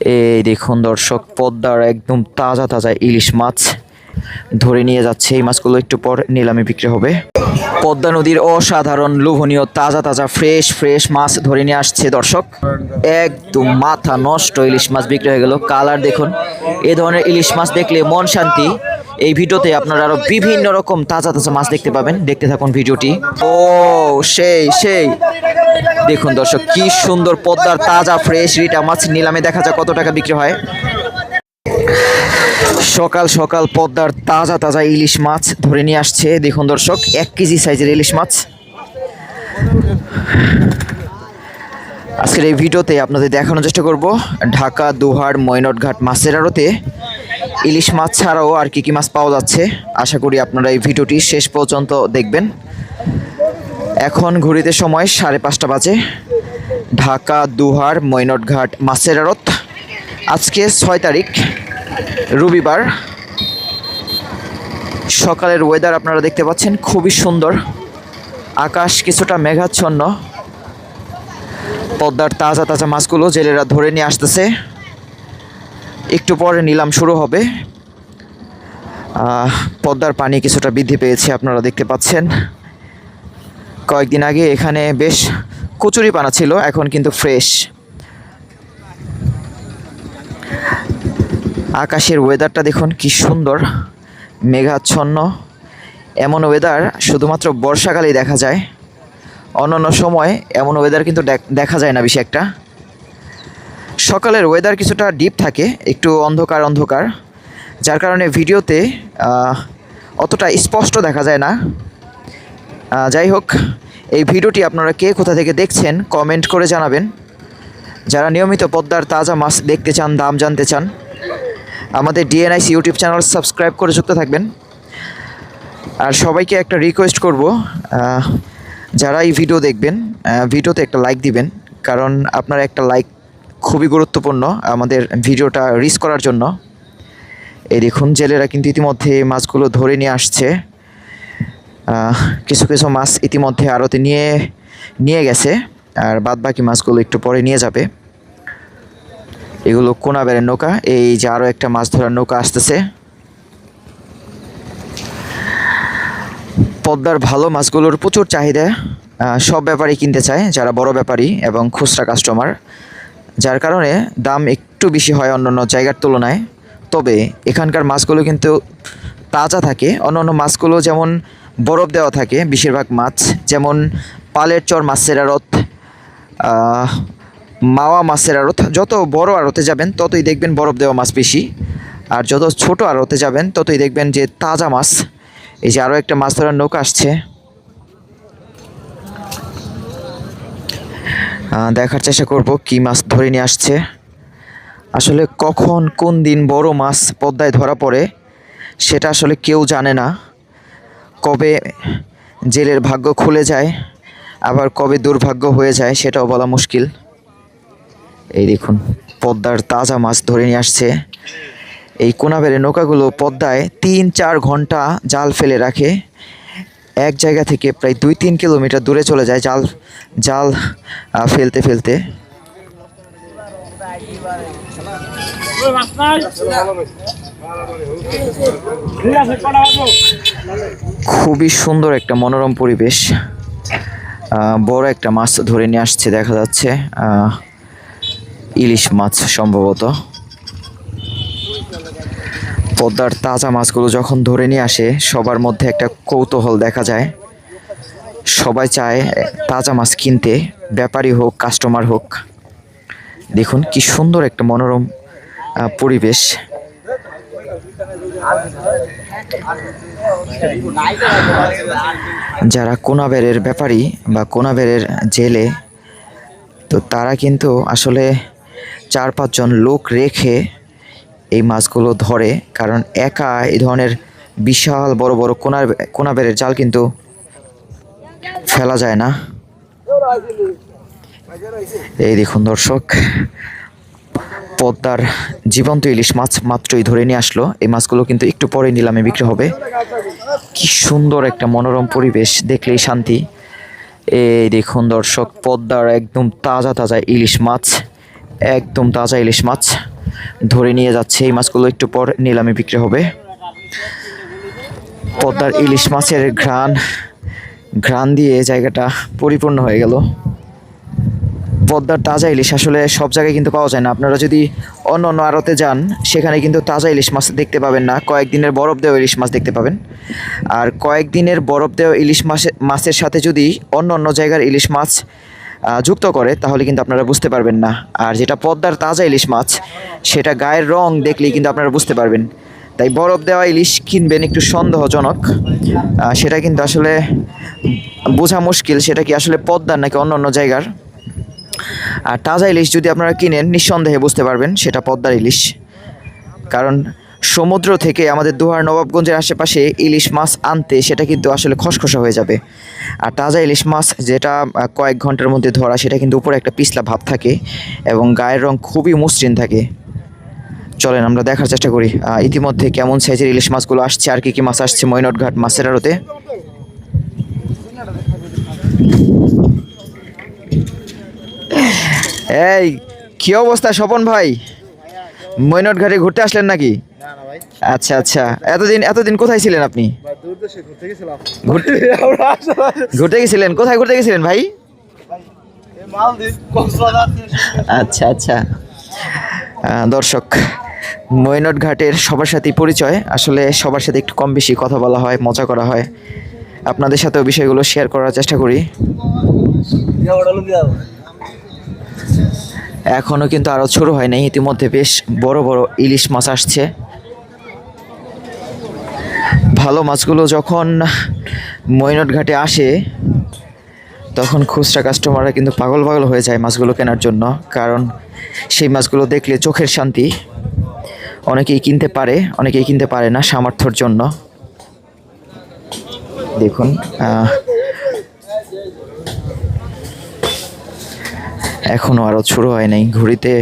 এই দেখুন দর্শক, পদ্মার একদম তাজা তাজা ইলিশ মাছ ধরে নিয়ে যাচ্ছে। এই মাছগুলো একটু পর নিলামে বিক্রি হবে। পদ্মা নদীর অসাধারণ লোভনীয় তাজা তাজা ফ্রেশ ফ্রেশ মাছ ধরে নিয়ে আসছে দর্শক। একদম মাথা নষ্ট ইলিশ মাছ বিক্রি হয়ে গেল। কালার দেখুন, এ ধরনের ইলিশ মাছ দেখলে মন শান্তি। এই ভিডিওতে আপনারা আরো বিভিন্ন রকম তাজা তাজা মাছ দেখতে পাবেন, দেখতে থাকুন ভিডিওটি। ও সেই সেই দেখুন দর্শক, কি সুন্দর পদ্মার তাজা ফ্রেশ রিটা মাছ নিলামে দেখা যাক কত টাকা বিক্রি হয়। সকাল সকাল পদ্মার তাজা তাজা ইলিশ মাছ ধরে নিয়ে আসছে। দেখুন দর্শক, 1 কেজি সাইজের ইলিশ মাছ। আজকের এই ভিডিওতে আপনাদের দেখানোর চেষ্টা করব ঢাকা দোহার ময়নটঘাট মাছের আড়তে ইলিশ মাছ ছাড়াও আর কি কি মাছ পাওয়া যাচ্ছে। আশা করি আপনারা এই ভিডিওটি শেষ পর্যন্ত দেখবেন। এখন ঘড়িতে সময় 5:30 বাজে। ঢাকা দোহার ময়নটঘাট মাছের আড়ত। আজকে 6 তারিখ রবিবার। সকালের ওয়েদার আপনারা দেখতে পাচ্ছেন, খুবই সুন্দর। আকাশ কিছুটা মেঘাচ্ছন্ন। পদ্মার তাজা তাজা মাছগুলো জেলেরা ধরে নিয়ে আসতেছে। একটু পরে নিলাম শুরু হবে। পদ্মার পানি কিছুটা বৃদ্ধি পেয়েছে, আপনারা দেখতে পাচ্ছেন। কয়েকদিন আগে এখানে বেশ কচুরি পানা ছিল, এখন কিন্তু ফ্রেশ। আকাশের ওয়েদারটা দেখুন কি সুন্দর, মেঘাচ্ছন্ন। এমন ওয়েদার শুধুমাত্র বর্ষাকালেই দেখা যায়, অন্যান্য সময় এমন ওয়েদার কিন্তু দেখা যায় না বেশি একটা। সকালের ওয়েদার কিছুটা ডিপ থাকে, একটু অন্ধকার অন্ধকার, যার কারণে ভিডিওতে অতটা স্পষ্ট দেখা যায় না। যাই হোক, এই ভিডিওটি আপনারা কে কোথা থেকে দেখছেন কমেন্ট করে জানাবেন। যারা নিয়মিত পদ্মার তাজা মাছ দেখতে চান, দাম জানতে চান, আমাদের ডিএনআইসি ইউটিউব চ্যানেল সাবস্ক্রাইব করে যুক্ত থাকবেন। আর সবাইকে একটা রিকোয়েস্ট করব, যারা এই ভিডিও দেখবেন ভিডিওতে একটা লাইক দিবেন, কারণ আপনার একটা লাইক খুবই গুরুত্বপূর্ণ আমাদের ভিডিওটা রিচ করার জন্য। এই দেখুন, জেলেরা কিন্তু ইতিমধ্যে মাছগুলো ধরে নিয়ে আসছে। কিছু কিছু মাছ ইতিমধ্যে আড়তে নিয়ে গেছে, আর বাদ বাকি মাছগুলো একটু পরে নিয়ে যাবে। এগুলো কোনাবেড়ের নৌকা। এই যে আরও একটা মাছ ধরার নৌকা আসতেছে। পদ্মার ভালো মাছগুলোর প্রচুর চাহিদা, সব ব্যাপারী কিনতে চায়, যারা বড় ব্যাপারী এবং খুচরা কাস্টমার, যার কারণে দাম একটু বেশি হয় অন্যান্য জায়গার তুলনায়। তবে এখানকার মাছগুলো কিন্তু তাজা থাকে। অন্যান্য মাছগুলো যেমন বরফ দেওয়া থাকে বেশিরভাগ মাছ, যেমন পালের চর মাছের আড়ত, মাওয়া মাছের আড়ত। যত বড় আড়তে যাবেন ততই দেখবেন বরফ দেওয়া মাছ বেশি, আর যত ছোট আড়তে যাবেন ততই দেখবেন যে তাজা মাছ। এই যে আরও একটা মাছ ধরার নৌকা আসছে, দেখার চেষ্টা করব কি মাছ ধরে নিয়ে আসছে। আসলে কখন কোন দিন বড় মাছ পদ্মায় ধরা পড়ে সেটা আসলে কেউ জানে না। কবে জেলের ভাগ্য খুলে যায়, আবার কবে দুর্ভাগ্য হয়ে যায় সেটাও বলা মুশকিল। এই দেখুন, পদ্মার তাজা মাছ ধরে নিয়ে আসছে। এই কোনাবেড়ে নৌকাগুলো পদ্মায় 3-4 ঘন্টা জাল ফেলে রাখে। এক জায়গা থেকে প্রায় 2-3 কিলোমিটার দূরে চলে যায় জাল ফেলতে ফেলতে। খুবই সুন্দর একটা মনোরম পরিবেশ। বড় একটা মাছ ধরে নিয়ে আসছে, দেখা যাচ্ছে ইলিশ মাছ সম্ভবত। পদ্মার তাজা মাছগুলো যখন ধরে নিয়ে আসে সবার মধ্যে একটা কৌতূহল দেখা যায়। সবাই চায় তাজা মাছ কিনতে, ব্যাপারী হোক কাস্টমার হোক। দেখুন কি সুন্দর একটা মনোরম পরিবেশ। যারা কোনাবেড়ের ব্যাপারী বা কোনাবেড়ের জেলে, তো তারা কিন্তু আসলে 4-5 জন লোক রেখে এই মাছগুলো ধরে, কারণ একা এই ধরনের বিশাল বড় বড় কোনাবেড়ের জাল কিন্তু ফেলা যায় না। এই দেখুন দর্শক, পদ্মার জীবন্ত ইলিশ মাছ মাত্রই ধরে নিয়ে আসলো। এই মাছগুলো কিন্তু একটু পরে নিলামে বিক্রি হবে। কি সুন্দর একটা মনোরম পরিবেশ, দেখলেই শান্তি। এই দেখুন দর্শক, পদ্মার একদম তাজা তাজা ইলিশ মাছ একদম তাজা ইলিশ মাছ ধরে নিয়ে যাচ্ছে। এই মাছগুলো একটু পর নিলামে বিক্রি হবে। পদ্মার ইলিশ মাছের ঘ্রাণ দিয়ে জায়গাটা পরিপূর্ণ হয়ে গেল। পদ্মার তাজা ইলিশ আসলে সব জায়গায় কিন্তু পাওয়া যায় না। আপনারা যদি অন্য অন্য আড়তে যান সেখানে কিন্তু তাজা ইলিশ মাছ দেখতে পাবেন না, কয়েকদিনের বরফ দেওয়া ইলিশ মাছ দেখতে পাবেন। আর কয়েকদিনের বরফ দেওয়া ইলিশ মাছের সাথে যদি অন্য অন্য জায়গার ইলিশ মাছ যুক্ত করে তাহলে কিন্তু আপনারা বুঝতে পারবেন না। আর যেটা পদ্মার তাজা ইলিশ মাছ সেটা গায়ের রং দেখলেই কিন্তু আপনারা বুঝতে পারবেন। তাই বরফ দেওয়া ইলিশ কিনবেন একটু সন্দেহজনক, সেটা কিন্তু আসলে বোঝা মুশকিল সেটা কি আসলে পদ্মার নাকি অন্য অন্য জায়গার। আর তাজা ইলিশ যদি আপনারা কিনেন নিঃসন্দেহে বুঝতে পারবেন সেটা পদ্মার ইলিশ, কারণ সমুদ্র থেকে আমাদের দোহার নবাবগঞ্জের আশেপাশে ইলিশ মাছ আনতে সেটা কিন্তু আসলে খসখসা হয়ে যাবে। আর তাজা ইলিশ মাছ যেটা কয়েক ঘন্টার মধ্যে ধরা সেটা কিন্তু উপরে একটা পিছলা ভাব থাকে এবং গায়ের রং খুবই মসৃণ থাকে। চলেন আমরা দেখার চেষ্টা করি ইতিমধ্যে কেমন সাইজের ইলিশ মাছগুলো আসছে আর কি মাছ আসছে মৈনটঘাট মাছের আড়তে। এই কি অবস্থা স্বপন ভাই, মৈনটঘাটে ঘুরতে আসলেন নাকি? আচ্ছা আচ্ছা, এতদিন কোথায় ছিলেন আপনি? ঘুরতে গেছিলেন? কোথায় ঘুরতে গেছিলেন ভাই? আচ্ছা আচ্ছা, দর্শক মৈনটঘাটের সবার সাথেই পরিচয়, আসলে সবার সাথে একটু কম বেশি কথা বলা হয়, মজা করা হয়, আপনাদের সাথেও বিষয়গুলো শেয়ার করার চেষ্টা করি। এখনও কিন্তু আরও শুরু হয় নাই, ইতিমধ্যে বেশ বড় বড় ইলিশ মাছ আসছে। ভালো মাছগুলো যখন মৈনটঘাটে আসে তখন খুচরা কাস্টমাররা কিন্তু পাগল পাগল হয়ে যায় মাছগুলো কেনার জন্য, কারণ সেই মাছগুলো দেখলে চোখের শান্তি। অনেকেই কিনতে পারে, অনেকেই কিনতে পারে না সামর্থ্যের জন্য। দেখুন এখনো আরো শুরু হয় নাই, ঘড়িতে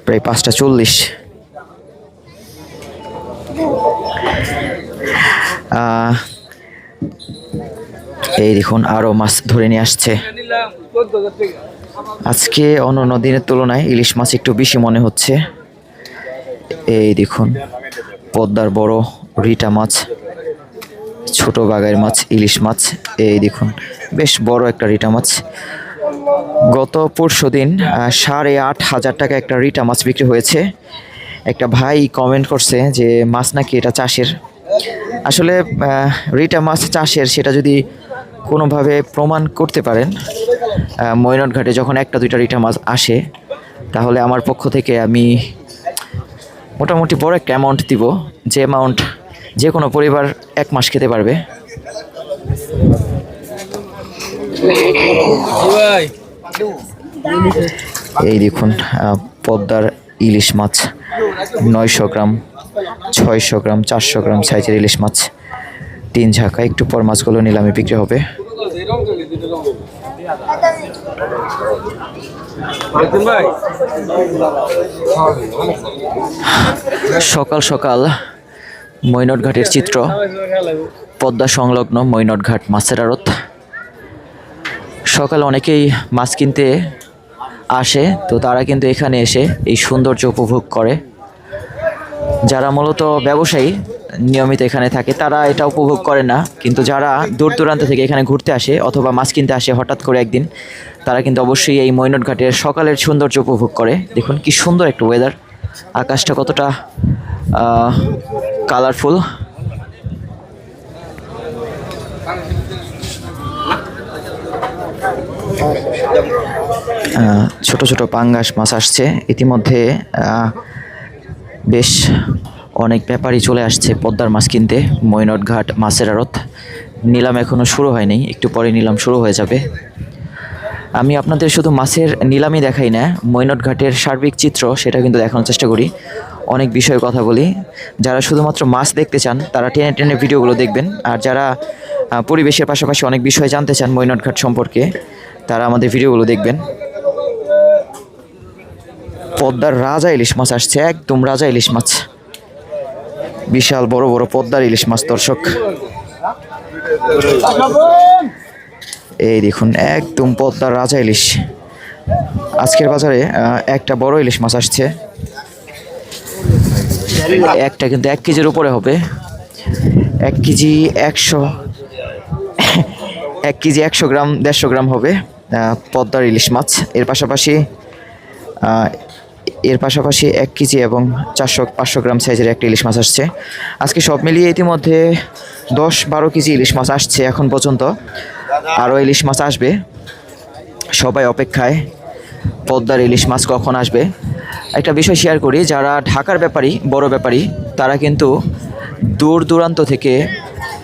প্রায় 5:40। এই দেখুন আরো মাছ ধরে নিয়ে আসছে। আজকে অন্য দিনের তুলনায় ইলিশ মাছ একটু বেশি মনে হচ্ছে। এই দেখুন পদ্মার বড় রিটা মাছ, ছোট বাগাইর মাছ, ইলিশ মাছ। এই দেখুন বেশ বড় একটা রিটা মাছ। গত পরশু দিন 8,500 টাকা একটা রিটা মাছ বিক্রি হয়েছে। একটা ভাই কমেন্ট করছে যে মাছ নাকি এটা চাষের। আসলে রিটা মাছ চাষের সেটা যদি কোনোভাবে প্রমাণ করতে পারেন, মৈনটঘাটে যখন 1-2টা রিটা মাছ আসে তাহলে আমার পক্ষ থেকে আমি মোটামুটি বড় একটা অ্যামাউন্ট দিব, যে অ্যামাউন্ট যে কোনো পরিবার 1 মাস খেতে পারবে। এই দেখুন পদ্মার ইলিশ মাছ 900 গ্রাম, 600 গ্রাম, 400 গ্রাম সাইজের ইলিশ মাছ 3 ঝাঁকা। একটু পর মাছগুলো নিলামে বিক্রি হবে। সকাল সকাল মৈনটঘাটের চিত্র, পদ্মা সংলগ্ন মৈনটঘাট মাছের আড়ত। সকালে অনেকেই মাছ কিনতে আসে, তো তারা কিন্তু এখানে এসে এই সৌন্দর্য উপভোগ করে। যারা মূলত ব্যবসায়ী নিয়মিত এখানে থাকে তারা এটা উপভোগ করে না, কিন্তু যারা দূর দূরান্ত থেকে এখানে ঘুরতে আসে অথবা মাছ কিনতে আসে হঠাৎ করে একদিন, তারা কিন্তু অবশ্যই এই মৈনটঘাটের সকালের সৌন্দর্য উপভোগ করে। দেখুন কি সুন্দর একটা ওয়েদার, আকাশটা কতটা কালারফুল। ছোট ছোট পাঙ্গাস মাছ আসছে। ইতিমধ্যে বেশ অনেক ব্যাপারী চলে আসছে পদ্মার মাছ কিনতে মৈনটঘাট মাছের আড়ত। নিলাম এখনও শুরু হয়নি, একটু পরে নিলাম শুরু হয়ে যাবে। আমি আপনাদের শুধু মাছের নিলামই দেখাই না, মৈনটঘাটের সার্বিক চিত্র সেটা কিন্তু দেখানোর চেষ্টা করি। অনেক বিষয়ে কথা বলি। যারা শুধুমাত্র মাছ দেখতে চান তারা টেনে টেনে ভিডিওগুলো দেখবেন, আর যারা পরিবেশের পাশাপাশি অনেক বিষয় জানতে চান মৈনটঘাট সম্পর্কে তারা আমাদের ভিডিওগুলো দেখবেন। পদ্মার রাজা ইলিশ মাছ আসছে, একদম রাজা ইলিশ মাছ, বিশাল বড় বড় পদ্মার ইলিশ মাছ। দর্শক এই দেখুন একদম পদ্মার রাজা ইলিশ, আজকের বাজারে একটা বড় ইলিশ মাছ আসছে, একটা কিন্তু 1 কেজির উপরে হবে। 1 কেজি 100 1 কেজি 100 গ্রাম 150 গ্রাম হবে পদ্মার ইলিশ মাছ। এর পাশাপাশি 1 কেজি এবং 400-500 গ্রাম সাইজের একটা ইলিশ মাছ আসছে। আজকে সব মিলিয়ে ইতিমধ্যে 10-12 কেজি ইলিশ মাছ আসছে এখন পর্যন্ত, আরও ইলিশ মাছ আসবে। সবাই অপেক্ষায় পদ্মার ইলিশ মাছ কখন আসবে। একটা বিষয় শেয়ার করি, যারা ঢাকার ব্যাপারী, বড় ব্যাপারী, তারা কিন্তু দূর দূরান্ত থেকে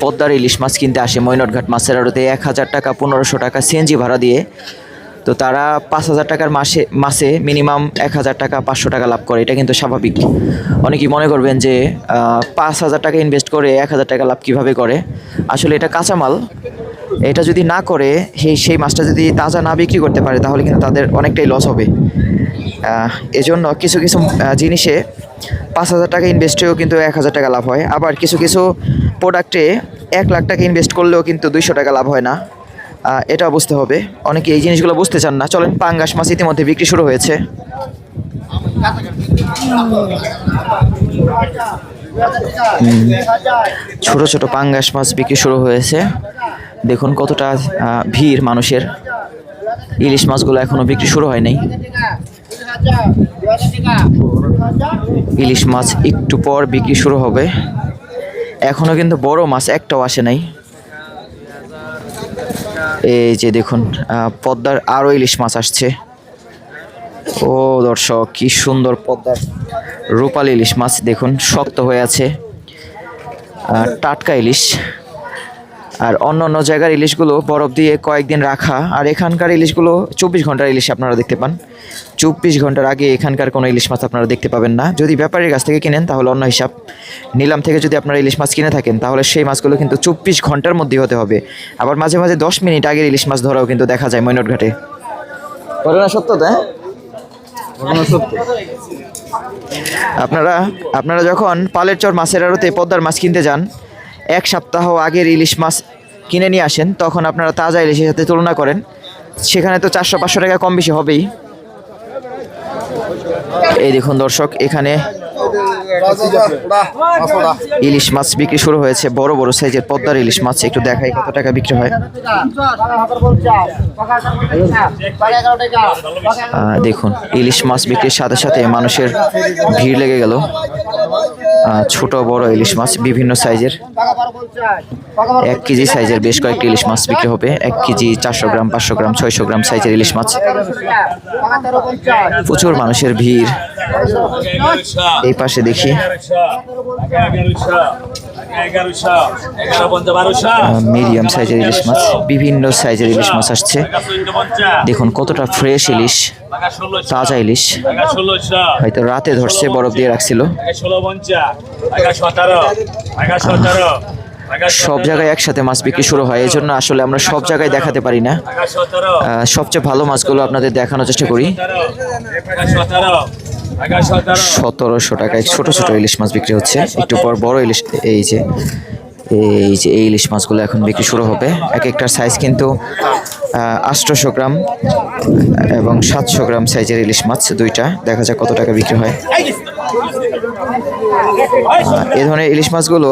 পদ্মার ইলিশ মাছ কিনতে আসে মৈনটঘাট মাছের আড়তে 1000 টাকা 1500 টাকা সিএনজি ভাড়া দিয়ে। তো তারা 5000 টাকার মাসে মিনিমাম 1000 টাকা 500 টাকা লাভ করে, এটা কিন্তু স্বাভাবিক। অনেকেই মনে করবেন যে 5000 টাকা ইনভেস্ট করে 1000 টাকা লাভ কীভাবে করে। আসলে এটা কাঁচামাল, এটা যদি না করে সেই মাছটা যদি তাজা না বিক্রি করতে পারে তাহলে কিন্তু তাদের অনেকটাই লস হবে। এজন্য কিছু কিছু জিনিসে 5000 টাকা ইনভেস্টেও কিন্তু 1000 টাকা লাভ হয়, আবার কিছু কিছু প্রোডাক্টে 1 লাখ টাকা ইনভেস্ট করলেও কিন্তু 200 টাকা লাভ হয় না। এটা বুঝতে হবে, অনেকে এই জিনিসগুলো বুঝতে চান না। চলেন, পাঙ্গাস মাছ ইতিমধ্যে বিক্রি শুরু হয়েছে। ছোট ছোট পাঙ্গাস মাছ বিক্রি শুরু হয়েছে। দেখুন কতটা ভিড় মানুষের। ইলিশ মাছগুলো এখনো বিক্রি শুরু হয় নাই। ইলিশ মাছ একটু পর বিক্রি শুরু হবে। এখনো কিন্তু বড় মাছ একটাও আসে নাই। এই যে দেখুন পদ্মার আরো ইলিশ মাছ আসছে। ও দর্শক, কি সুন্দর পদ্মার রূপালী ইলিশ মাছ, দেখুন শক্ত হয়ে আছে, টাটকা ইলিশ। আর অন্য অন্য জায়গার ইলিশগুলো বরফ দিয়ে কয়েকদিন রাখা, আর এখানকার ইলিশগুলো 24 ঘন্টার ইলিশ আপনারা দেখতে পান। 24 ঘন্টার আগে এখানকার কোনো ইলিশ মাছ আপনারা দেখতে পাবেন না। যদি ব্যাপারীর কাছ থেকে কিনেন তাহলে অন্য হিসাব, নিলাম থেকে যদি আপনারা ইলিশ মাছ কিনে থাকেন তাহলে সেই মাছগুলো কিন্তু 24 ঘন্টার মধ্যে হতে হবে। আবার মাঝে মাঝে 10 মিনিট আগের ইলিশ মাছ ধরাও কিন্তু দেখা যায় মৈনটঘাটে। ঘটনা সত্য তো? আপনারা যখন পালের চর মাছের আড়তে পদ্মার মাছ কিনতে যান, 1 সপ্তাহ আগের ইলিশ মাছ কিনে নিয়ে আসেন, তখন আপনারা তাজা ইলিশের সাথে তুলনা করেন, সেখানে তো 400-500 টাকা কম বেশি হবেই। এই দেখুন দর্শক, এখানে ইলিশ মাছ বিক্রি শুরু হয়েছে, বড় বড় সাইজের পদ্মার ইলিশ মাছ। একটু দেখাই কত টাকা বিক্রি হয়। দেখুন ইলিশ মাছ বিক্রির সাথে সাথে মানুষের ভিড় লেগে গেল। ছোট বড় ইলিশ মাছ বিভিন্ন সাইজের, 1 কেজি সাইজের বেশ কয়েকটি ইলিশ মাছ বিক্রি হবে। 1 কেজি 400 গ্রাম 500 গ্রাম 600 গ্রাম সাইজের ইলিশ মাছ। প্রচুর মানুষের ভিড়। এই পাশে দেখি মিডিয়াম সাইজের ইলিশ মাছ, বিভিন্ন সাইজের ইলিশ মাছ আসছে। দেখুন কতটা ফ্রেশ ইলিশ, তাজা ইলিশ, হয়তো রাতে ধরছে, বরফ দিয়ে রাখছিল। সব জায়গায় একসাথে মাছ বিক্রি শুরু হয়, এই জন্য আসলে আমরা সব জায়গায় দেখাতে পারি না। সবচেয়ে ভালো মাছগুলো আপনাদের দেখানোর চেষ্টা করি। 1700 টাকায় ছোট ছোট ইলিশ মাছ বিক্রি হচ্ছে। একটু পর বড় ইলিশ, এই যে এই ইলিশ মাছগুলো এখন বিক্রি শুরু হবে। এক একটার সাইজ কিন্তু 800 গ্রাম এবং 700 গ্রাম সাইজের ইলিশ মাছ দুইটা। দেখা যাক কত টাকা বিক্রি হয়। এই ধরনের ইলিশ মাছগুলো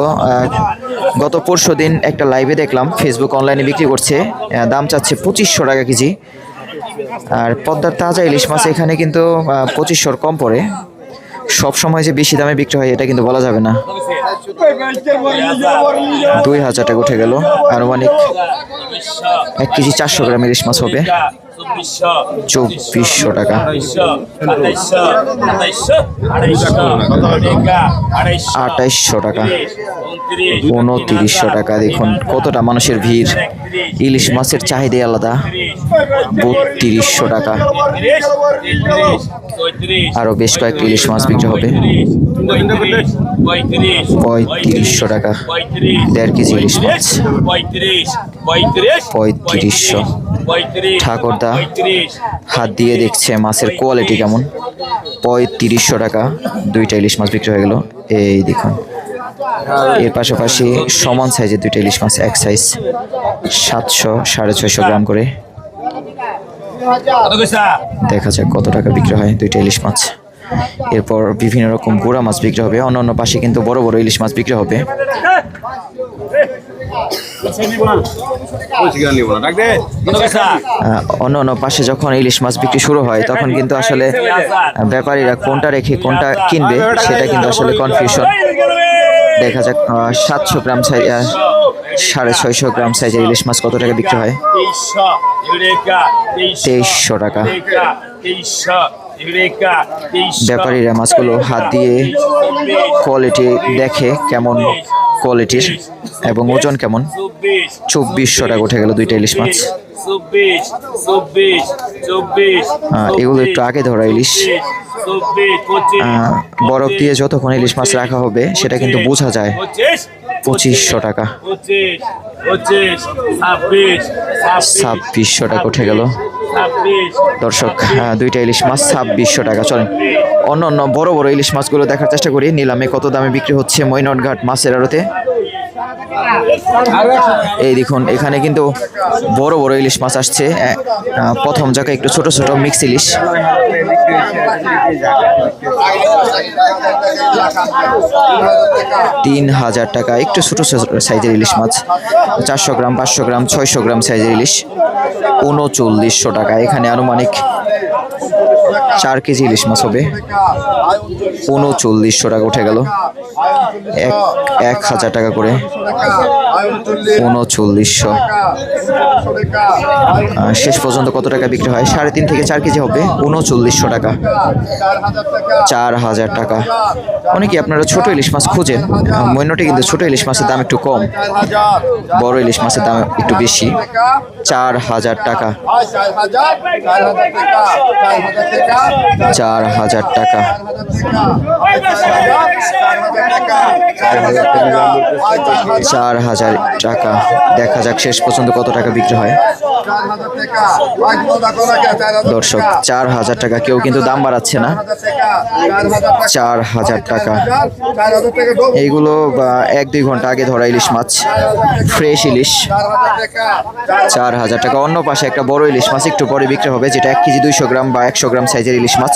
গত পরশু দিন একটা লাইভে দেখলাম, ফেসবুক অনলাইনে বিক্রি করছে, দাম চাচ্ছে 2500 টাকা কেজি। আর পদ্মার তাজা ইলিশ মাছ এখানে কিন্তু 2500 কম পড়ে। সব সময় যে বেশি দামে বিক্রি হয় এটা কিন্তু বলা যাবে না। 2000 টাকা উঠে গেল। আনুমানিক 1 কেজি 400 গ্রাম ইলিশ মাছ হবে 2400 টাকা। 2800 টাকা, 2900 টাকা। দেখুন কতটা মানুষের ভিড়। ইলিশ মাছের চাহিদা আলাদা। 3200 টাকা। আরো বেশ কয়েকটি ইলিশ মাছ বিক্রি হবে 3500 টাকা। 1.5 কেজি ইলিশ মাছ 3500। ঠাকুরদা হাত দিয়ে দেখছে মাছের কোয়ালিটি কেমন। 3500 টাকা দুইটা ইলিশ মাছ বিক্রি হয়ে গেল। এই দেখুন এর পাশাপাশি সমান সাইজের দুইটা ইলিশ মাছ, এক সাইজ 700 650 গ্রাম করে। দেখা যাক কত টাকা বিক্রি হয় দুইটা ইলিশ মাছ। এরপর বিভিন্ন রকম গুড়া মাছ বিক্রি হবে, অন্য অন্য পাশে কিন্তু বড় বড় ইলিশ মাছ বিক্রি হবে। অন্য অন্য পাশে যখন ইলিশ মাছ বিক্রি শুরু হয় তখন কিন্তু আসলে ব্যাপারীরা কোনটা রেখে কোনটা কিনবে সেটা কিন্তু আসলে কনফিউশন। দেখা যাক 700 গ্রাম সাইজ 650 গ্রাম সাইজের ইলিশ মাছ কত টাকা বিক্রি হয়। 2300 টাকা। ব্যাপারীরা মাছগুলো হাত দিয়ে কোয়ালিটি দেখে কেমন কোয়ালিটির এবং ওজন কেমন। 2400 টাকা উঠে গেল দুইটা ইলিশ মাছ। এগুলো একটু আগে ধরা ইলিশ, বরফ দিয়ে যতক্ষণ ইলিশ মাছ রাখা হবে সেটা কিন্তু বোঝা যায়। 2500 টাকা। 2600 টাকা উঠে গেল দর্শক, দুইটা ইলিশ মাছ 2600 টাকা। চলেন অন্য অন্য বড় বড় ইলিশ মাছগুলো দেখার চেষ্টা করি নিলামে কত দামে বিক্রি হচ্ছে মৈনটঘাট মাছের আড়তে। এই দেখুন এখানে কিন্তু বড় বড় ইলিশ মাছ আসছে। প্রথম জায়গায় একটু ছোট ছোট মিক্স ইলিশ। 3000 টাকা একটু ছোট ছোট সাইজের ইলিশ মাছ। 400 গ্রাম 500 গ্রাম 600 গ্রাম সাইজের ইলিশ 3900 টাকা। এখানে আনুমানিক 4 কেজি ইলিশ মাছ হবে। 3900 টাকা উঠে গেল। 1000 টাকা করে 3900। শেষ পর্যন্ত কত টাকা বিক্রি হয়? 3.5 থেকে 4 কেজি হবে 3900 টাকা। 4000 টাকা। অনেকে আপনারা ছোট ইলিশ মাছ খুঁজেন, মৈনটে কিন্তু ছোট ইলিশ মাছের দাম একটু কম, বড় ইলিশ মাছের দাম একটু বেশি। 4000 টাকা। 4000 টাকা। 4000 টাকা। দেখা যাক শেষ পর্যন্ত কত টাকা বিক্রি হয়। দর্শক 4000 টাকা, কেউ কিন্তু দাম বাড়াচ্ছে না। 4000 টাকা। এইগুলো 1-2 ঘন্টা আগে ধরা ইলিশ মাছ, ফ্রেশ ইলিশ। 4000 টাকা। অন্য পাশে একটা বড় ইলিশ মাছ একটু পরে বিক্রি হবে, যেটা 1 কেজি 200 গ্রাম বা 100 গ্রাম সাইজের ইলিশ মাছ।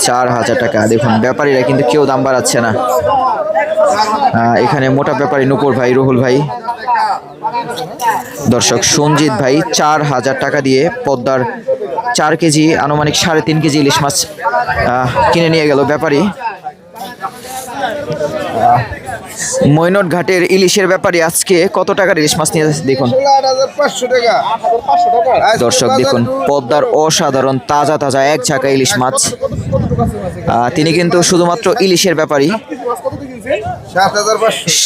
4000 টাকা। দেখুন ব্যাপারীরা কিন্তু কেউ দাম বাড়াচ্ছে না। এখানে মোটা ব্যাপারী নুপুর ভাই, রুহুল ভাই, দর্শক সঞ্জিত ভাই 4000 টাকা দিয়ে পদ্মার 4 কেজি আনুমানিক 3.5 কেজি ইলিশ মাছ কিনে নিয়ে গেল ব্যাপারী। মৈনটঘাটের ইলিশের ব্যাপারী আজকে কত টাকার ইলিশ মাছ নিয়ে যাচ্ছে দেখুন দর্শক। দেখুন পদ্মার অসাধারণ তাজা তাজা এক ঝাঁকা ইলিশ মাছ। তিনি কিন্তু শুধুমাত্র ইলিশের ব্যাপারী।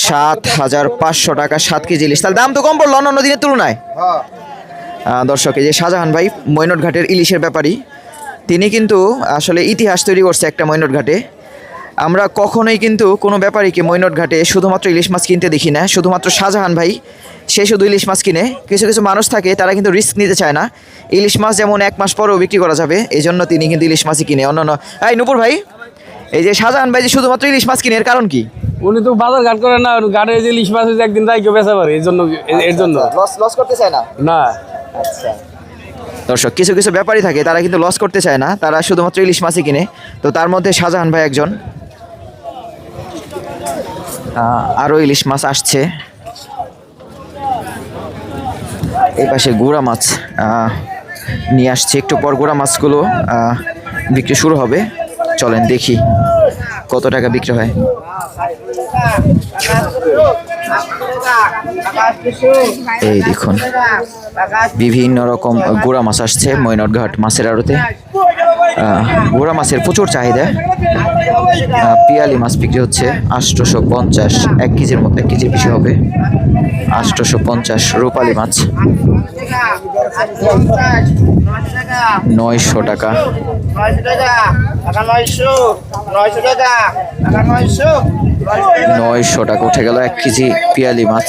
7500 টাকা 7 কেজি ইলিশ। তাহলে দাম তো কম পড়লো অন্য দিনের তুলনায়। দর্শক এই যে শাহজাহান ভাই মৈনটঘাটের ইলিশের ব্যাপারী, তিনি কিন্তু আসলে ইতিহাস তৈরি করছে একটা মৈনটঘাটে। আমরা কখনোই কিন্তু কোনো ব্যাপারীকে মৈনটঘাটে শুধুমাত্র ইলিশ মাছ কিনতে দেখি না। শুধুমাত্র শাহজাহান ভাই সে শুধু ইলিশ মাছ কিনে। কিছু কিছু মানুষ থাকে তারা কিন্তু রিস্ক নিতে চায় না। ইলিশ মাছ যেমন 1 মাস পরেও বিক্রি করা যাবে, এই জন্য তিনি কিন্তু ইলিশ মাছই কিনে। অন্যান্য এই নুপুর ভাই, এই যে শাহজাহান ভাই যে শুধুমাত্র ইলিশ মাছ কিনে এর কারণ কি? উনি তো বাজার ঘাট করে না, ঘাটে যে ইলিশ মাছ একদিন রাইকে বেচা পারে, এর জন্য লস করতে চায় না। না আচ্ছা দর্শক, কিছু কিছু ব্যাপারী থাকে তারা কিন্তু লস করতে চায় না, তারা শুধুমাত্র ইলিশ মাছই কিনে। তো তার মধ্যে শাহজাহান ভাই একজন। আরও ইলিশ মাছ আসছে। এই পাশে গুড়া মাছ নিয়ে আসছে, একটু পর গুড়া মাছগুলো বিক্রি শুরু হবে। চলেন দেখি কত টাকা বিক্রি হয়। এই দেখুন বিভিন্ন রকম গুড়া মাছ আসছে মৈনটঘাট মাছের আড়তে। গুড়া মাছের প্রচুর চাহিদা। পিয়ালি মাছ বিক্রি হচ্ছে 850, 1 কেজির মতো, 1 কেজির বেশি হবে। 850 রূপালি মাছ 900 টাকা। 900 টাকা উঠে গেল 1 কেজি পিয়ালি মাছ।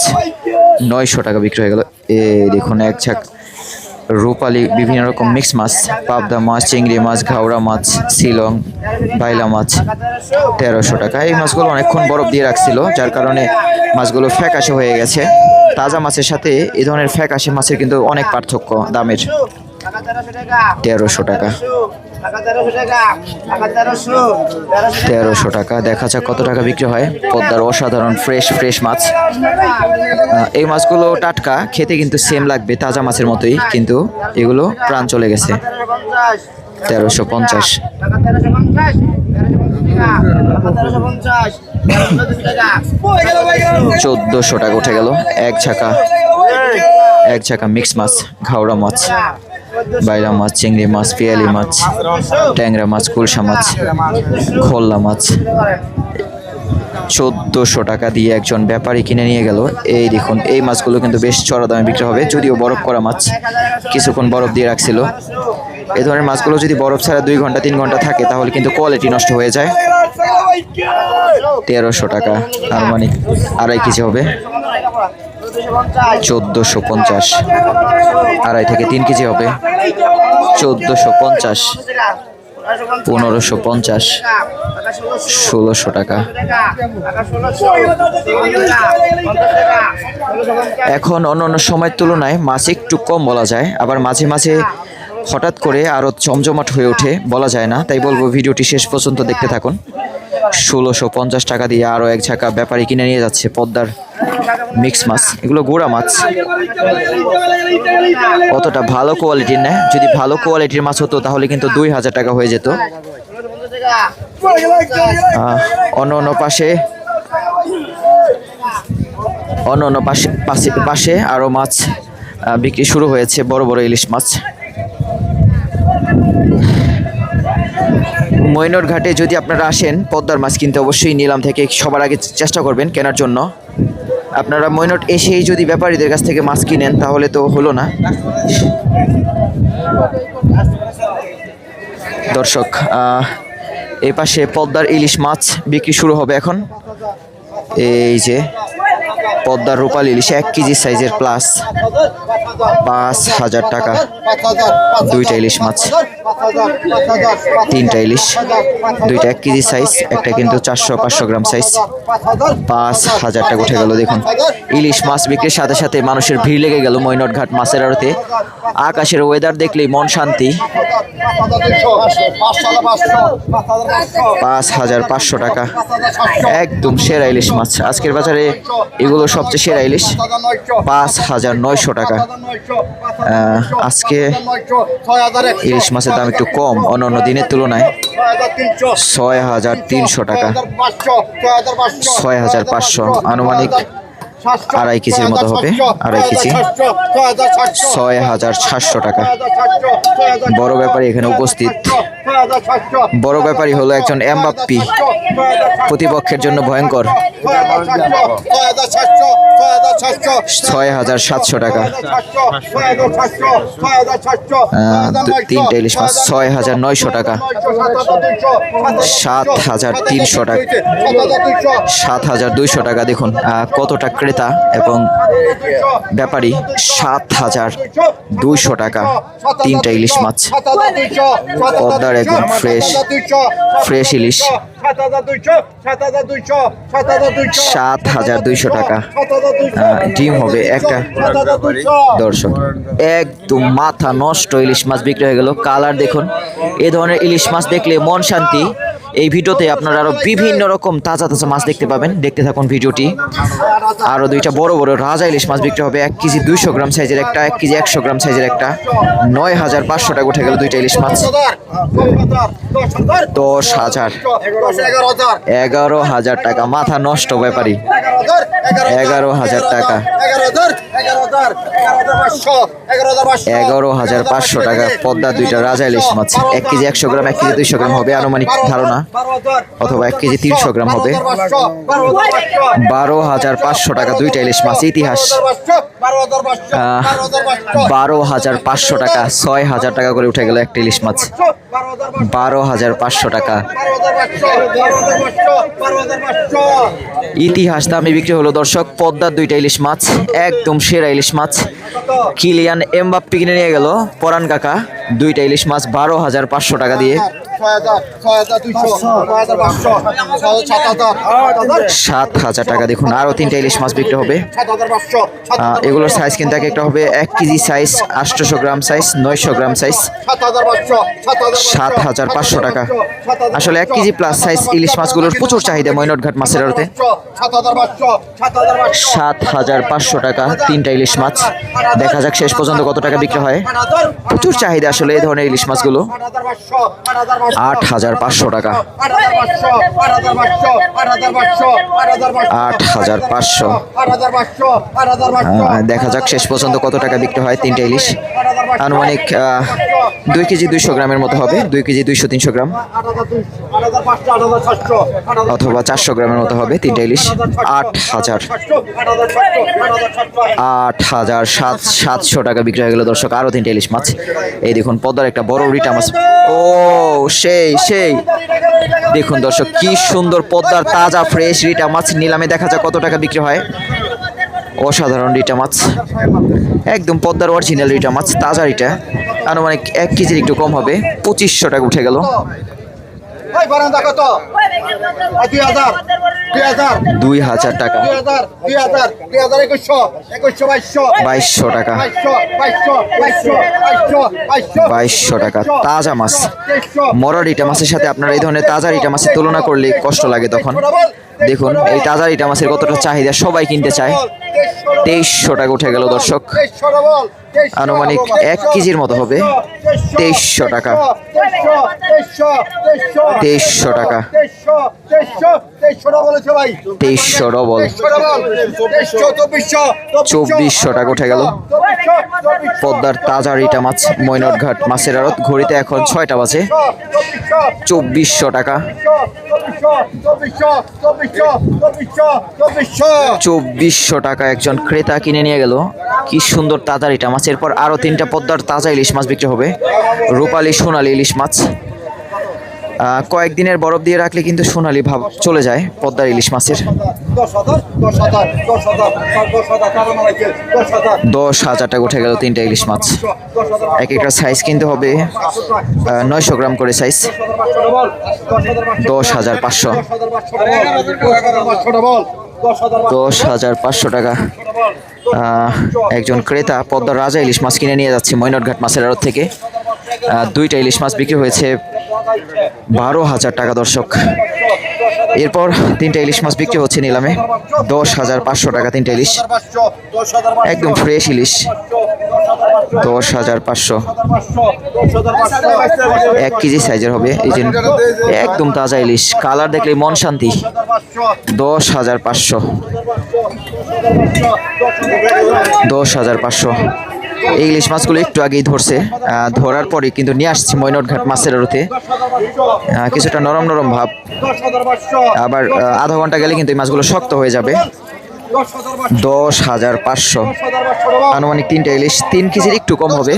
900 টাকা বিক্রি হয়ে গেল। এই দেখুন এক ঝাঁক রূপালি বিভিন্ন রকম মিক্স মাছ, পাবদা মাছ, চিংড়ি মাছ, ঘাওড়া মাছ, শিলং, বাইলা মাছ 1300 টাকা। এই মাছগুলো অনেকক্ষণ বরফ দিয়ে রাখছিল, যার কারণে মাছগুলো ফ্যাকাশে হয়ে গেছে। তাজা মাছের সাথে এই ধরনের ফ্যাকাশে মাছের কিন্তু অনেক পার্থক্য দামের। 1300 টাকা, 1300 টাকা। দেখা যাক কত টাকা বিক্রি হয়। পদ্মার অসাধারণ ফ্রেশ মাছ। এই মাছগুলো টাটকা, খেতে কিন্তু সেম লাগবে তাজা মাছের মতোই, কিন্তু এগুলো প্রাণ চলে গেছে। 1350, 1400 টাকা উঠে গেল। এক ঝাঁকা মিক্স মাছ, ঘাওড়া মাছ, বাইলা মাছ, চিংড়ি মাছ, পিয়ালি মাছ, ট্যাংরা মাছ, কুলসা মাছ, খোল্লা মাছ। 1400 টাকা দিয়ে একজন ব্যাপারী কিনে নিয়ে গেল। এই দেখুন, এই মাছগুলো কিন্তু বেশ চড়া দামে বিক্রি হবে, যদিও বরফ করা মাছ, কিছুক্ষণ বরফ দিয়ে রাখছিল। এই ধরনের মাছগুলো যদি বরফ ছাড়া 2 ঘন্টা 3 ঘন্টা থাকে তাহলে কিন্তু কোয়ালিটি নষ্ট হয়ে যায়। 1300 টাকা, আনুমানিক 2.5 কেজি হবে। 1450, 2.5 থেকে 3 কেজি হবে। 1450, 1550, 1600 টাকা। এখন অন্যান্য সময়ের তুলনায় মাছ একটু কম বলা যায়, আবার মাঝে মাঝে হঠাৎ করে আরো জমজমাট হয়ে ওঠে, বলা যায় না। তাই বলবো ভিডিওটি শেষ পর্যন্ত দেখতে থাকুন। 1650 টাকা দিয়ে আরো এক ঝাঁকা ব্যাপারী কিনে নিয়ে যাচ্ছে পদ্মার মিক্স মাছ। এগুলো গোড়া মাছ, অতটা ভালো কোয়ালিটির না। যদি ভালো কোয়ালিটির মাছ হতো তাহলে কিন্তু 2000 টাকা হয়ে যেত। অন্য পাশে আরো মাছ বিক্রি শুরু হয়েছে, বড় বড় ইলিশ মাছ। মইনট ঘাটে যদি আপনারা আসেন পদ্মার মাছ কিনতে, অবশ্যই নিলাম থেকে সবার আগে চেষ্টা করবেন কেনার জন্য। আপনারা মইনট এসেই যদি ব্যাপারীদের কাছ থেকে মাছ কিনেন তাহলে তো হলো না। দর্শক, এই পাশে পদ্মার ইলিশ মাছ বিক্রি শুরু হবে এখন। এই যে পদ্মার রূপালী ইলিশ 1 কেজি সাইজের প্লাস, 5000 টাকা। 2টা ইলিশ মাছ, 3টা ইলিশ, 2টা 1 কেজি সাইজ, একটা কিন্তু 400-500 গ্রাম সাইজ। 5000 টাকা উঠে গেল। দেখুন, ইলিশ মাছ বিক্রির সাথে সাথে মানুষের ভিড় লেগে গেল মইনট ঘাট মাছের আড়তে। আকাশের ওয়েদার দেখলেই মন শান্তি। 5500 টাকা, একদম সেরা ইলিশ মাছ আজকের বাজারে। এগুলো সবচেয়ে সেরা ইলিশ। 5900 টাকা। আজকে ইলিশ মাছের দাম একটু কম অন্যান্য দিনের তুলনায়। 6300 টাকা, 6500, আনুমানিক 2.5 কেজির মতো হবে। 2.5 কেজি, 6700 টাকা। বড় ব্যাপারী এখানে উপস্থিত। বড় ব্যাপারী হলো একজন এমবাপ্পি, প্রতিপক্ষের জন্য ভয়ঙ্কর। 6700 টাকা। 3টা ইলিশ মাছ, 6900 টাকা। 7300 টাকা, 7200 টাকা। দেখুন কতটা ক্রেতা এবং ব্যাপারী। 7200 টাকা, 3টা ইলিশ মাছ। পদ্মার একদম ফ্রেশ ইলিশ। 7200 টাকা। ডিম হবে একটা। দর্শক, একদম মাথা নষ্ট ইলিশ মাছ বিক্রি হয়ে গেল। কালার দেখুন, এ ধরনের ইলিশ মাছ দেখলে মন শান্তি। এই ভিডিওতে আপনারা আরো বিভিন্ন রকম তাজা মাছ দেখতে পাবেন, দেখতে থাকুন ভিডিওটি। আরো 2টা বড় বড় রাজা ইলিশ মাছ বিক্রি হবে। 1 কেজি 200 গ্রাম সাইজের একটা, 1 কেজি 100 গ্রাম সাইজের একটা। 9500 টাকা উঠে গেল 2টা ইলিশ মাছ। 10000, 11000 টাকা। মাথা নষ্ট ব্যাপারী। 11000 টাকা, 11500 টাকা। পদ্মা 2টা রাজা ইলিশ মাছ। 1 কেজি 100 গ্রাম, 1 কেজি 200 গ্রাম হবে আনুমানিক ধারণা, অথবা 1 কেজি 300 গ্রাম হবে। 12500 টাকা 2টা ইলিশ মাছ। ইতিহাস 12500 টাকা। 6000 টাকা করে উঠে গেল একটা ইলিশ মাছ। 12500 টাকা। ইতিহাস দামে বিক্রি হলো দর্শক পদ্মার 2টা ইলিশ মাছ, একদম সেরা ইলিশ মাছ। কিলিয়ান এমবাপ্পি কিনে নিয়ে গেল পরান কাকা 2টা ইলিশ মাছ 12500 টাকা দিয়ে। 7,000 টাকা। দেখুন আরও 3টা ইলিশ মাছ বিক্রি হবে। এগুলোর সাইজ কিন্তু এক একটা হবে 1 কেজি সাইজ, 800 গ্রাম সাইজ, 900 গ্রাম সাইজ। 7,500 টাকা। আসলে 1 কেজি প্লাস সাইজ ইলিশ মাছগুলোর প্রচুর চাহিদা মৈনটঘাট মাছের আড়তে। 7,500 টাকা 3টা ইলিশ মাছ। দেখা যাক শেষ পর্যন্ত কত টাকা বিক্রি হয়। প্রচুর চাহিদা আসলে এই ধরনের ইলিশ মাছগুলো। 8,500 টাকা। 8,500। দেখা যাক শেষ পর্যন্ত কত টাকা বিক্রি হয় 3টা ইলিশ। আনুমানিক 2 কেজি 200 গ্রামের মতো হবে, 2 কেজি 200-300 গ্রাম অথবা 400 গ্রামের মতো হবে 3টা ইলিশ। 8,700 টাকা বিক্রি হয়ে গেল দর্শক আরও 3টা ইলিশ মাছ। এই দেখুন পদ্মার একটা বড় রিটা মাছ। ও সেই দেখুন দর্শক কি সুন্দর পদ্মার তাজা ফ্রেশ রিটা মাছ। নিলামে দেখা যাক কত টাকা বিক্রি হয়। অসাধারণ রিটা মাছ, একদম পদ্মার অরিজিনাল রিটা মাছ, তাজা রিটা। আনুমানিক 1 কেজির একটু কম হবে, 2500 টাকা উঠে গেল। 2,000 টাকা। 2,200 টাকা। 2,200 টাকা তাজা মাছ। মরা রিটা মাছের সাথে আপনার এই ধরনের তাজা রিটা মাছের তুলনা করলে কষ্ট লাগে তখন। দেখুন এই তাজা রিটা মাছের কতটা চাহিদা, সবাই কিনতে চায়। 2,300 টাকা উঠে গেল দর্শক। আনুমানিক 1 কেজির মতো হবে। 2,300 টাকা। 2,300 টাকা। 2,300 ডবল। 2,400 টাকা উঠে গেল। পদ্মার তাজা রিটা মাছ মৈনটঘাট মাছের আড়ত। ঘড়িতে এখন 6টা বাজে। 2,400 টাকা। 2,400 টাকা একজন ক্রেতা কিনে নিয়ে গেল। কি সুন্দর তাজা রিটা মাছ। এরপর আরো 3টা পদ্মার তাজা ইলিশ মাছ বিক্রি হবে, রূপালী সোনালী ইলিশ মাছ। কয়েকদিনের বরফ দিয়ে রাখলে কিন্তু সোনালী ভাব চলে যায় পদ্মার ইলিশ মাছের। 10,000 টাকা উঠে গেল 3টা ইলিশ মাছ। এক একটা সাইজ কিন্তু হবে 900 গ্রাম করে সাইজ। 10,500। 10,500 টাকা। একজন ক্রেতা পদ্মার রাজা ইলিশ মাছ কিনে নিয়ে যাচ্ছে মৈনটঘাট মাছের আড়ত থেকে। 2টা ইলিশ মাছ বিক্রি হয়েছে 12,000 টাকা দর্শক। এরপর 3টা ইলিশ মাছ বিক্রি হচ্ছে নিলামে। 10,500 টাকা 3টা ইলিশ, একদম ফ্রেশ ইলিশ। 10,500। 1 কেজি সাইজের হবে, এই যে একদম তাজা ইলিশ, কালার দেখলে মন শান্তি। 10,500। 10,500। এই ইলিশ মাছগুলো একটু আগেই ধরছে, ধরার পরে কিন্তু নিয়ে আসছি মৈনটঘাট মাছের আড়তে। কিছুটা নরম নরম ভাব, আবার আধা ঘন্টা গেলে কিন্তু এই মাছগুলো শক্ত হয়ে যাবে। 10,500। আনুমানিক 3টা ইলিশ 3 কেজির একটু কম হবে।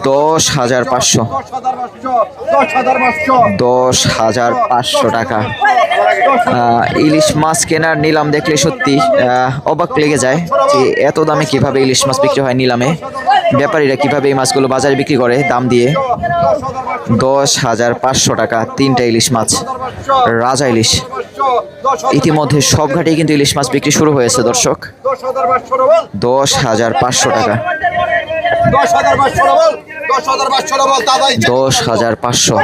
10,500। 10,500 টাকা। ইলিশ মাছ কেনার নিলাম দেখলে সত্যি অবাক লেগে যায় যে এত দামে কিভাবে ইলিশ মাছ বিক্রি হয় নিলামে। ব্যাপারীরা কিভাবে এই মাছগুলো বাজারে বিক্রি করে দাম দিয়ে। 10,500 টাকা 3টা ইলিশ মাছ, রাজা ইলিশ। ইতিমধ্যে সব ঘাটেই কিন্তু ইলিশ মাছ বিক্রি শুরু হয়েছে দর্শক। 10,500 টাকা। 10,500।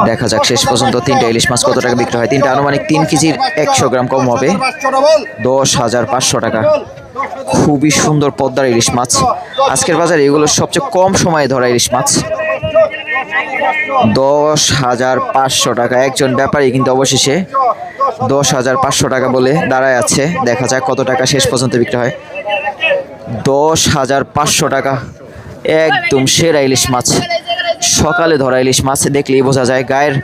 দেখা যাক শেষ পর্যন্ত 3টা ইলিশ মাছ কত টাকা বিক্রি হয়। 3টা আনুমানিক 3 কেজির 100 গ্রাম কম হবে। 10,500 টাকা। খুবই সুন্দর পদ্মার ইলিশ মাছ। আজকের বাজারে এগুলো সবচেয়ে কম সময়ে ধরা ইলিশ মাছ। 10,500 টাকা। একজন ব্যাপারী কিন্তু অবশেষে 10,500 টাকা বলে দাঁড়ায় আছে। দেখা যাক কত টাকা শেষ পর্যন্ত বিক্রি হয়। 10,500 টাকা। একদম সেরা ইলিশ মাছ, সকালে ধরা ইলিশ মাছ, দেখলেই বোঝা যায় গায়ের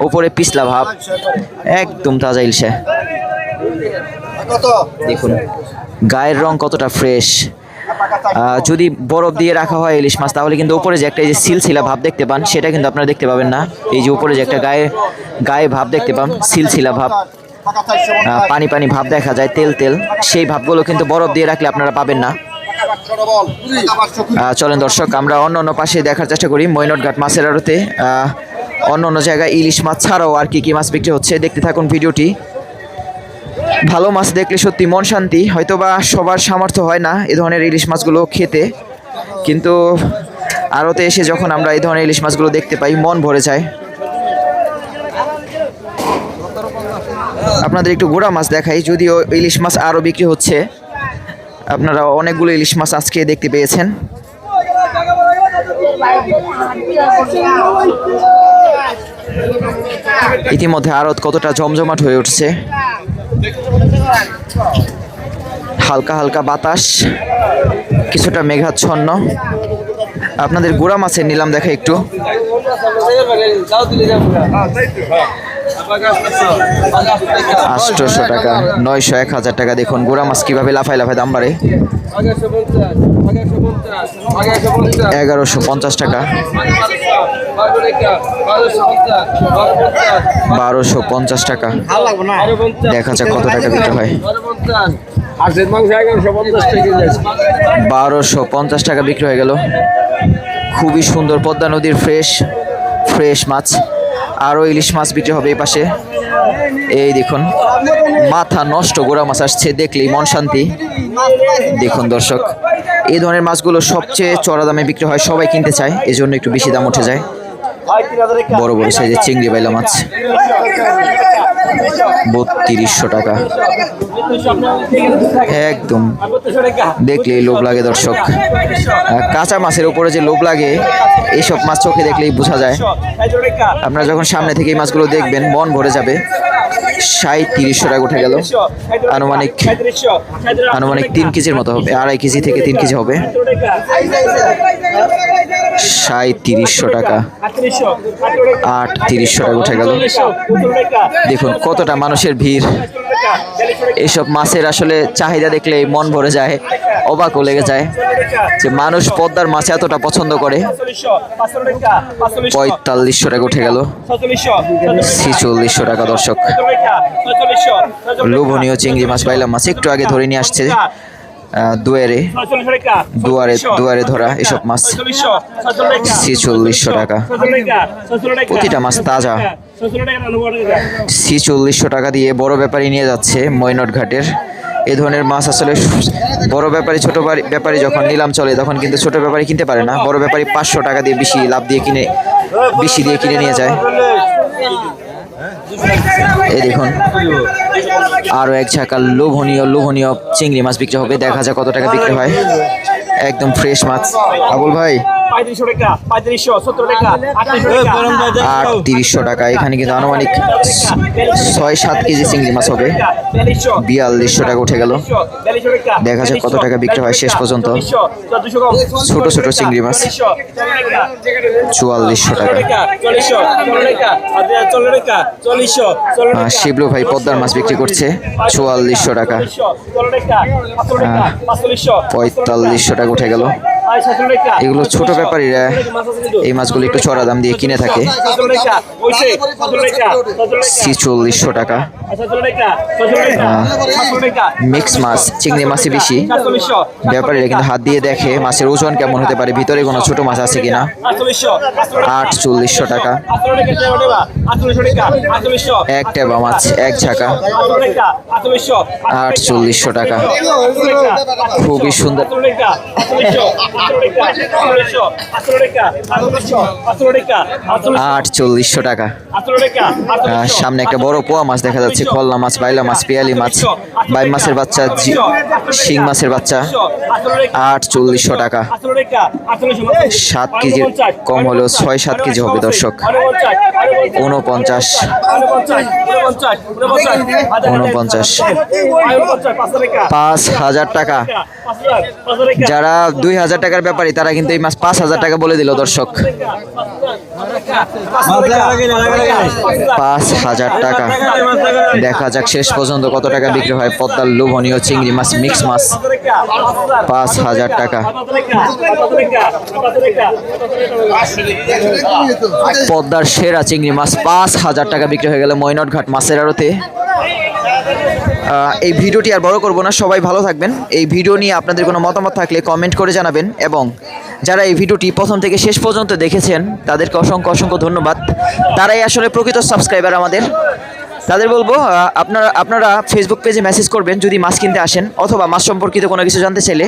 ওপরে পিছলা ভাব, একদম তাজা ইলিশে। দেখুন গায়ের রং কতটা ফ্রেশ। যদি বরফ দিয়ে রাখা হয় ইলিশ মাছ তাহলে কিন্তু উপরে যে একটা এই যে সিলসিলা ভাব দেখতে পান সেটা কিন্তু আপনারা দেখতে পাবেন না। এই যে উপরে যে একটা গায়ে ভাব দেখতে পান, সিলসিলা ভাব, পানি পানি ভাব দেখা যায়, তেল তেল, সেই ভাবগুলো কিন্তু বরফ দিয়ে রাখলে আপনারা পাবেন না। চলেন দর্শক, আমরা অন্য অন্য পাশে দেখার চেষ্টা করি মৈনট ঘাট মাছের আড়তে অন্য অন্য জায়গায় ইলিশ মাছ ছাড়াও আর কি কি মাছ বিক্রি হচ্ছে। দেখতে থাকুন ভিডিওটি। ভালো মাছ দেখলে সত্যি মন শান্তি। হয়তোবা সবার সামর্থ্য হয় না এ ধরনের ইলিশ মাছগুলো খেতে, কিন্তু আড়তে এসে যখন আমরা এই ধরনের ইলিশ মাছগুলো দেখতে পাই মন ভরে যায়। আপনাদের একটু গোড়া মাছ দেখাই, যদিও ইলিশ মাছ আরও বিক্রি হচ্ছে। আপনারা অনেকগুলো ইলিশ মাছ আজকে দেখতে পেয়েছেন। ইতিমধ্যে আড়ত কতটা জমজমাট হয়ে উঠছে। হালকা হালকা বাতাস, কিছুটা মেঘাচ্ছন্ন। আপনাদের গোড়া মাছের নিলাম দেখা একটু। 800 টাকা, 900, 1000 টাকা। দেখুন গোড়া মাছ কিভাবে লাফায় লাফায় দাম বাড়ে। 1150 টাকা, 1250 টাকা। দেখা যাক কত টাকা বিক্রি হয়। 1250 টাকা বিক্রি হয়ে গেল। খুবই সুন্দর পদ্মা নদীর ফ্রেশ মাছ। আরও ইলিশ মাছ বিক্রি হবে এই পাশে। এই দেখুন মাথা নষ্ট গোড়া মাছ আসছে, দেখলেই মন শান্তি। দেখুন দর্শক, এই ধরনের মাছগুলো সবচেয়ে চড়া দামে বিক্রি হয়, সবাই কিনতে চায়, এজন্য একটু বেশি দাম উঠে যায়। বড় বড় সাইজের চিংড়ি বাইলা মাছ 3200 টাকা। একদম দেখলেই লোভ লাগে দর্শক। কাঁচা মাছের উপরে যে লোভ লাগে, এইসব মাছ চোখে দেখলেই বোঝা যায়। আপনারা যখন সামনে থেকে এই মাছগুলো দেখবেন মন ভরে যাবে। 300 টাকা উঠে গেল। আনুমানিক 3 কেজির মতো হবে, 2.5 কেজি থেকে 3 কেজি হবে। 300 টাকা, 3800 টাকা উঠে গেল। দেখুন কতটা মানুষের ভিড়। এইসব মাছের আসলে চাহিদা দেখলে মন ভরে যায়, অবাকও লেগে যায় যে মানুষ পদ্মার মাছ এতটা পছন্দ করে। 4500 টাকা উঠে গেল। 4600 টাকা দর্শক। লোভনীয় চিংড়ি মাছ, বাইলা মাছ একটু আগে ধরে নিয়ে আসছে দুয়ারে ধরা এসব মাছ। 4600 টাকা। প্রতিটা মাছ তাজা। 4600 টাকা দিয়ে বড় ব্যাপারী নিয়ে যাচ্ছে মৈনট ঘাটের। এ ধরনের মাছ আসলে বড় ব্যাপারী ছোট ব্যাপারী যখন নিলাম চলে, তখন কিন্তু ছোট ব্যাপারী কিনতে পারে না। বড় ব্যাপারী 500 টাকা দিয়ে বেশি লাভ দিয়ে কিনে নিয়ে যায়। এই দেখুন আরো এক ঝাঁকা লোভনীয় চিংড়ি মাছ বিক্রি হবে। দেখা যাক কত টাকা বিক্রি হয়। একদম ফ্রেশ মাছ। আবুল ভাই 3800 টাকা। এখানে কিন্তু আনুমানিক 6-7 কেজি চিংড়ি মাছ হবে। 4200 টাকা উঠে গেল। দেখা যাক কত টাকা বিক্রি হয় শেষ পর্যন্ত। ছোট চিংড়ি মাছ 4400 টাকা। শিবলু ভাই পদ্মার মাছ বিক্রি করছে 4400 টাকা। 4500 টাকা উঠে গেল। এগুলো ছোট ব্যাপারীরা এই মাছগুলো একটু চড়া দাম দিয়ে কিনে থাকে। 4600 টাকা। মিক্স মাছ, চিংড়ি মাছই বেশি। ব্যাপারীরা কিন্তু হাত দিয়ে দেখে মাছের ওজন কেমন হতে পারে, ভিতরে কোনো ছোট মাছ আছে কিনা। 4800 টাকা। এক টেবা মাছ, এক ঝাঁকা 4800 টাকা। খুবই সুন্দর। 4800 টাকা। সামনে একটা বড় পোয়া মাছ দেখা যাচ্ছে, খলনা মাছ, বাইলা মাছ, পিয়ালি মাছ, বাই মাছের বাচ্চা, শিং মাছের বাচ্চা 4800 টাকা। 7 কেজি কম হলেও 6-7 কেজি হবে দর্শক। 49 5000 টাকা। যারা 2000 টাকার ব্যাপারী তারা কিন্তু এই মাছ 5000 টাকা বলে দিল দর্শক। 5000 টাকা। দেখা যাক শেষ পর্যন্ত কত টাকা বিক্রি হয় পদ্মার লোভনীয় চিংড়ি মাছ, মিক্স মাছ। 5000 টাকা। পদ্মার সেরা চিংড়ি মাছ 5000 টাকা বিক্রি হয়ে গেল মৈনট ঘাট মাছের আড়তে। এই ভিডিওটি আর বড় করব না, সবাই ভালো থাকবেন। এই ভিডিও নিয়ে আপনাদের কোনো মতামত থাকলে কমেন্ট করে জানাবেন, এবং যারা এই ভিডিওটি প্রথম থেকে শেষ পর্যন্ত দেখেছেন তাদেরকে অসংখ্য অসংখ্য ধন্যবাদ। তারাই আসলে প্রকৃত সাবস্ক্রাইবার আমাদের। তাদের বলবো আপনারা ফেসবুক পেজে মেসেজ করবেন যদি মাছ কিনতে আসেন, অথবা মাছ সম্পর্কিত কোনো কিছু জানতে চাইলে।